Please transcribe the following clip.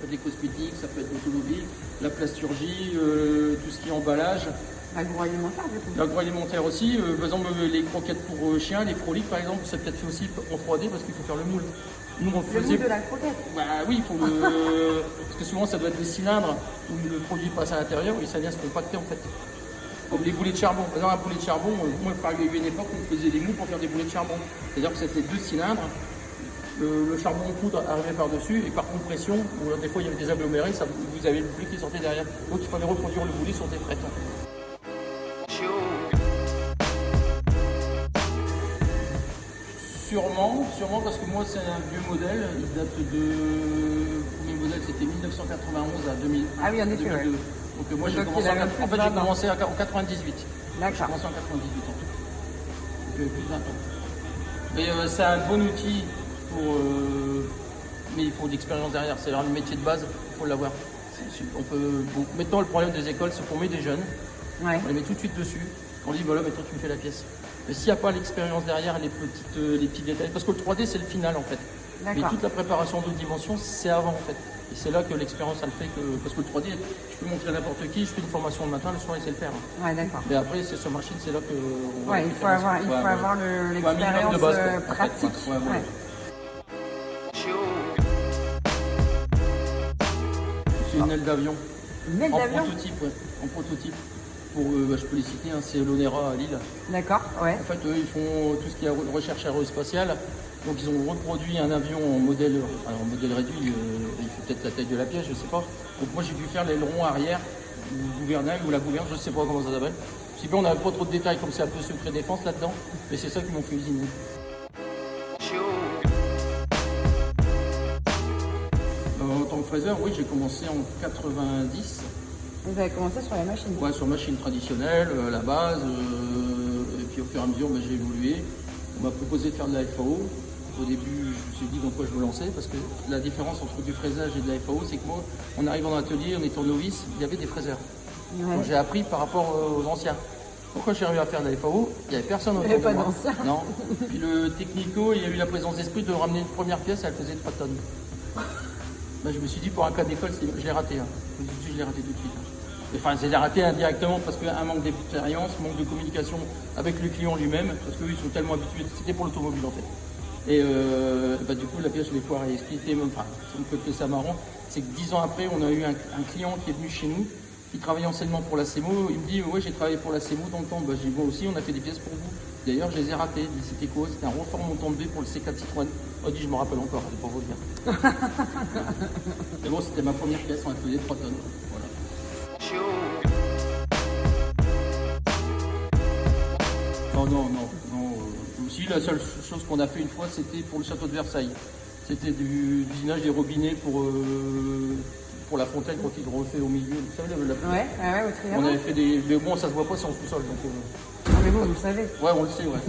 être les cosmétiques, ça peut être l'automobile, la plasturgie, tout ce qui est emballage. L'agroalimentaire, du coup. L'agroalimentaire aussi, par exemple les croquettes pour chiens, les froliques par exemple, ça peut être fait aussi en 3D parce qu'il faut faire le moule. Nous on Le faisait. moule de la croquette. Bah oui, il faut le. Parce que souvent ça doit être des cylindres où le produit passe à l'intérieur et ça vient se compacter en fait. Comme les boulets de charbon. Par exemple, un boulet de charbon, moi il y a eu une époque où on faisait des moules pour faire des boulets de charbon. C'est-à-dire que c'était 2 cylindres, le charbon en poudre arrivait par-dessus et par compression, ou des fois il y avait des agglomérés, ça, vous avez le boulet qui sortait derrière. Donc il fallait reproduire le boulet sur des frettes en fait. Sûrement parce que moi c'est un vieux modèle, il date de. Le premier modèle c'était 1991 à 2000. Ah oui, en effet, 2002. ouais. Donc moi j'ai Donc, commencé, il a même plus en de fait 20 j'ai ans. commencé en 98. J'ai D'accord. commencé en 98 ans. Donc plus de 20 ans. Mais c'est un bon outil pour. Mais il faut de l'expérience derrière, c'est le métier de base, il faut l'avoir. On peut. Bon, maintenant le problème des écoles c'est qu'on met des jeunes, Ouais. on les met tout de suite dessus, on dit voilà maintenant tu me fais la pièce. Mais s'il n'y a pas l'expérience derrière, les petits détails, parce que le 3D c'est le final en fait. Mais D'accord. toute la préparation d'autres dimensions c'est avant en fait. Et c'est là que l'expérience elle fait que. Parce que le 3D, je peux montrer à n'importe qui, je fais une formation le matin, le soir il sait le faire. Ouais, d'accord. Mais après c'est sur machine, c'est là que. Ouais, il faut avoir, l'expérience de base, quoi, en fait, pratique. quoi. Ouais, voilà. Ouais. C'est une aile d'avion. Une aile En d'avion. prototype, ouais. En prototype. Pour, je peux les citer, hein, c'est l'Onera à Lille. D'accord, ouais. En fait, eux, ils font tout ce qui est recherche aérospatiale. Donc, ils ont reproduit un avion en modèle réduit. Il fait peut-être la taille de la pièce, je ne sais pas. Donc, moi, j'ai dû faire l'aileron arrière, ou gouvernail, ou la gouverne, je ne sais pas comment ça s'appelle. Si bien, on n'avait pas trop de détails, comme c'est un peu secret défense là-dedans. Mais c'est ça qu'ils m'ont fait usiner. En tant que fraiseur, oui, j'ai commencé en 90. Vous avez commencé sur la machine. Ouais, sur machine traditionnelle, la base, et puis au fur et à mesure, j'ai évolué. On m'a proposé de faire de la FAO. Au début, je me suis dit dans quoi je me lançais, parce que la différence entre du fraisage et de la FAO, c'est que moi, en arrivant dans l'atelier, en étant novice, il y avait des fraiseurs. Ouais. Donc j'ai appris par rapport aux anciens. Pourquoi je suis arrivé à faire de la FAO, il n'y avait personne autour Il n'y avait de pas moi. d'anciens. Non. Puis le technico, il a eu la présence d'esprit de ramener une première pièce, elle faisait 3 tonnes. Ben, je me suis dit, pour un cas d'école, je l'ai raté. Hein. Je l'ai raté tout de suite. Hein. Enfin, c'est raté indirectement parce qu'un manque d'expérience, manque de communication avec le client lui-même, parce qu'eux, ils sont tellement habitués. C'était pour l'automobile, en fait. Et du coup, la pièce, je l'ai foirée. Ce qui était même, enfin, ça me fait ça marrant, c'est que 10 ans après, on a eu un client qui est venu chez nous, qui travaillait anciennement pour la CEMO. Il me dit, ouais, j'ai travaillé pour la CEMO dans le temps. Ben, j'ai dit, moi aussi, on a fait des pièces pour vous. D'ailleurs, je les ai ratées. Il dit, c'était quoi? C'était un renfort montant de B pour le C4 Citroën. Oh, dit, je me rappelle encore, c'est pour vous dire. Mais bon, c'était ma première pièce, on a fait 3 tonnes. Voilà. Non. Aussi, la seule chose qu'on a fait une fois, c'était pour le château de Versailles. C'était du usinage des robinets pour la fontaine quand ils ont refait au milieu. Vous savez, Ouais, au triangle. on avait fait des. Mais bon, ça se voit pas, c'est en sous-sol. Donc, Ah, mais bon, vous le savez. ouais, on le sait, ouais.